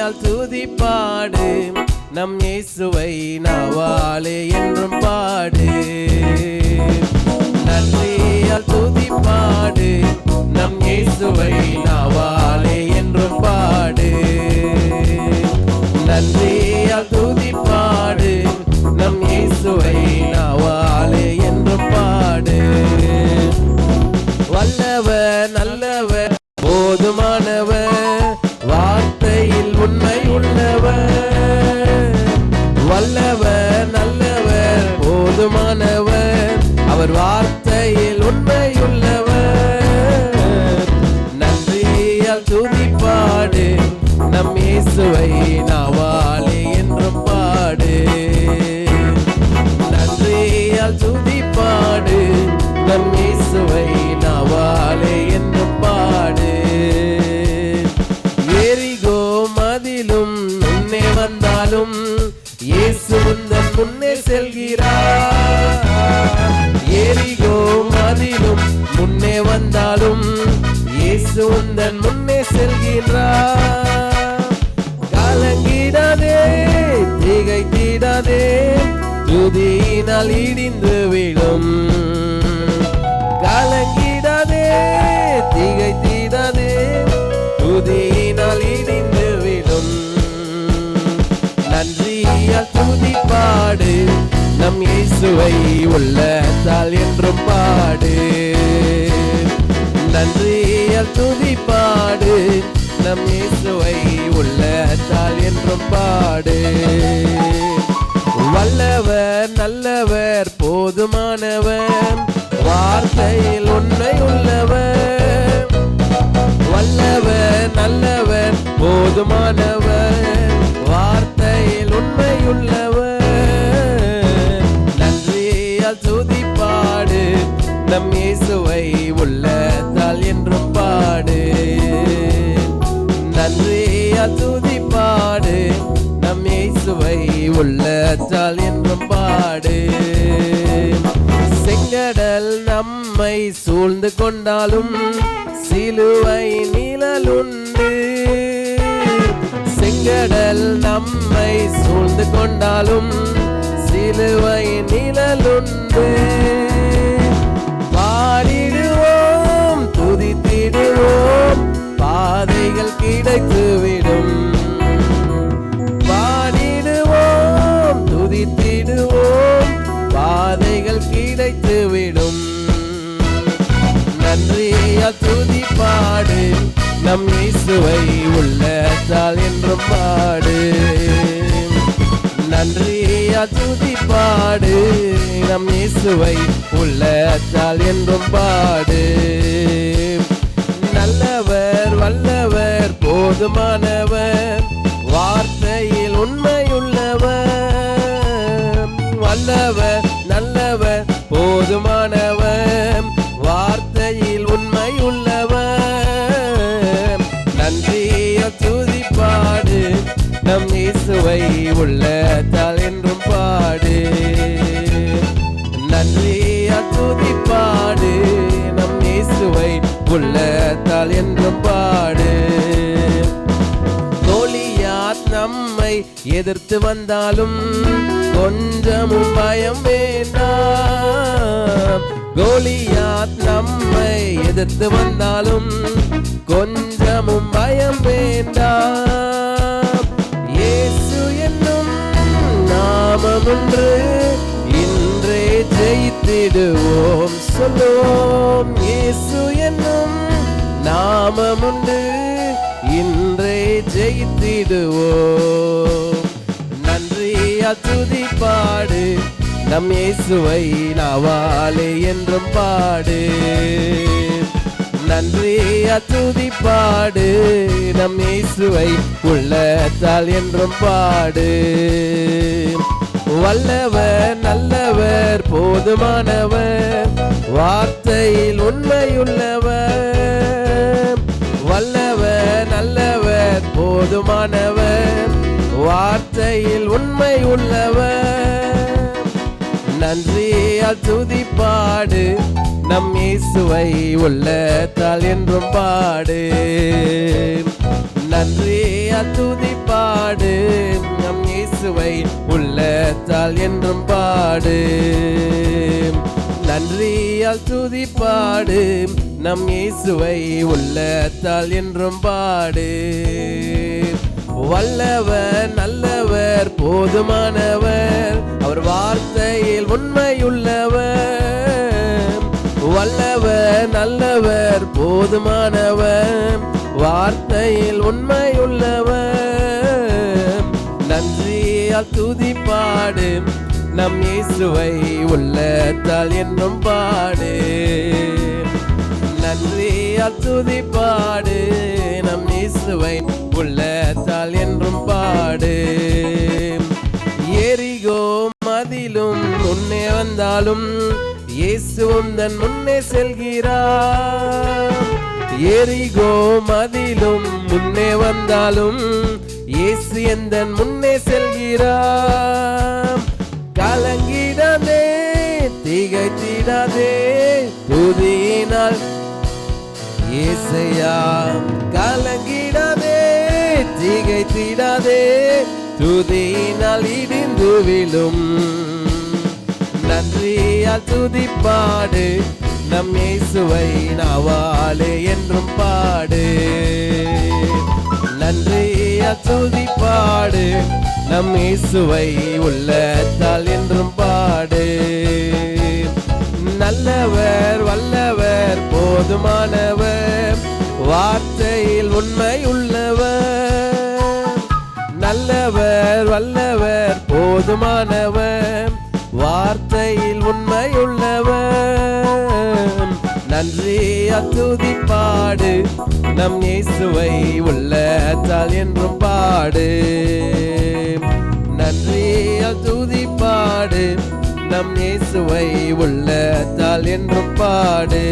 நன்றியால் துதிப்பாடு நம் இயேசுவை நாவாலே என்றும் பாடு. நன்றியால் துதிப்பாடு நம் இயேசுவை நாவாலே என்றும் பாடு. நன்றியால் துதிப்பாடு நம் இயேசுவை நாவாலே என்றும் பாடு. வல்லவர் நல்லவர் போதுமானவர் வார்த்தையில் உண்மை உள்ளவர். வல்லவர் நல்லவர் போதுமானவர் அவர் வார்த்தையில் உண்மை உள்ளவர். நன்றியால் துதிப்பாடு நம் இயேசுவை நாவாலே என்றும் பாடு. நன்றியால் துதிப்பாடு நம் இயேசுவை நாவாலே என்றும் பாடு. எரிகோ மதிலும் முன்னே வந்தாலும் இயேசு உந்தன் முன்னே செல்கிறார். எரிகோ மதிலும் முன்னே வந்தாலும் இயேசு உந்தன் முன்னே செல்கிறார். கலங்கிடாதே திகைத்திடாதே துதியினால் இடிந்து விடும். கலங்கிடாதே திகைத்திடாதே துதியினால் இடிந்து விடும். நன்றியால் துதிப்பாடு நம் இயேசுவை உள்ளத்தால் என்றும் பாடு. நன்றியால் துதிப்பாடு நம் இயேசுவை உள்ளத்தால் என்றும் பாடு. வல்லவர் நல்லவர் போதுமானவர் வார்த்தையில் உண்மை உள்ளவர். வல்லவர் நல்லவர் போதுமானவர் வார்த்தையில் உண்மை உள்ளவர். நன்றியால் துதிப்பாடு நம் இயேசுவை உள்ளத்தால் என்றும் பாடு. நன்றியால் துதிப்பாடு நம் இயேசுவை உள்ளத்தால் என்றும் பாடு. செங்கடல் நம்மை சூழ்ந்து கொண்டாலும் சிலுவை நிழலுண்டு. செங்கடல் நம்மை சூழ்ந்து கொண்டாலும் சிலுவை நிழலுண்டு. பாடிடுவோம் துதித்திடுவோம் பாதைகள் கிடைத்துவிடும். பாடிடுவோம் துதித்திடுவோம் பாதைகள் கிடைத்துவிடும். நன்றியால் துதிப்பாடு நம் இயேசுவை உள்ளத்தால் என்றும் பாடு. நன்றியால் துதிப்பாடு நம் இயேசுவை உள்ளத்தால் என்றும் பாடு. நல்லவர் வல்லவர் போதுமானவர் வார்த்தையில் உண்மையுள்ளவர். வல்லவர் நல்லவர் போதுமானவர் வார்த்தையில் உண்மையுள்ளவர். நன்றியால் துதிப்பாடு நம் இயேசுவை உள்ளத்தால் என்றும் பாடு. நன்றியால் துதிப்பாடு நம் இயேசுவை உள்ளத்தால் என்றும் பாடு. கோலியாத் நம்மை எதிர்த்து வந்தாலும் கொஞ்சமும் பயம் வேண்டாம். கோலியாத் நம்மை எதிர்த்து வந்தாலும் கொஞ்சமும் பயம் வேண்டாம். இயேசு என்னும் நாமம் ஒன்று இன்றே ஜெயித்திடுவோம் சொல்லுவோம். இயேசு என்னும் நாமம் உண்டு இன்றே ஜெயித்திடுவோம். நன்றியால் துதிப்பாடு நம் இயேசுவை நாவாலே என்றும் பாடு. நன்றியால் துதிப்பாடு நம் இயேசுவை உள்ளத்தால் என்றும் பாடு. வல்லவர் நல்லவர் போதுமானவர் வார்த்தையில் உண்மையுள்ளவர். வல்லவர் நல்லவர் போதுமானவர் வார்த்தையில் உண்மை உள்ளவர். நன்றியால் துதிப்பாடு நம் இயேசுவை உள்ளத்தால் என்றும் பாடு. நன்றியால் துதிப்பாடு நம் இயேசுவை உள்ளத்தால் என்றும் பாடு. நன்றியால் துதிப்பாடு நம் இயேசுவை உள்ளத்தால் என்றும் பாடு. வல்லவர் நல்லவர் போதுமானவர், அவர் வார்த்தையில் உண்மையுள்ளவர். வல்லவர் நல்லவர் போதுமானவர், வார்த்தையில் உண்மையுள்ளவர். நன்றியால் துதிப்பாடு நம் இயேசுவை உள்ளத்தால் என்றும் பாடு. நன்றியால் துதிப்பாடு நம் இயேசுவை உள்ளத்தால் என்றும் பாடு. எரிகோ மதிலும் முன்னே வந்தாலும் இயேசு உந்தன் முன்னே செல்கிறார். எரிகோ மதிலும் முன்னே வந்தாலும் இயேசு எந்தன் முன்னே செல்கிறார். கலங்கிடாதே திகைத்திடாதே துதியினால் இயேசையா. கலங்கிடாதே திகைத்திடாதே துதியினால் இடிந்து விழும். நன்றியால் துதிப்பாடு நம் இயேசுவை நாவாலே என்றும் பாடு. நன்றியால் துதிப்பாடு நம் இயேசுவை உள்ளத்தால் என்றும் பாடு. நல்லவர் வல்லவர் போதுமானவர், வார்த்தையில் உண்மையுள்ளவர். நல்லவர் வல்லவர் போதுமானவர், வார்த்தையில் உண்மையுள்ளவர். நன்றியால் துதிப்பாடு நம் இயேசுவை உள்ளத்தால் என்றும் பாடு. நன்றியால் துதிப்பாடு நம் இயேசுவை உள்ளத்தால் என்றும் பாடு.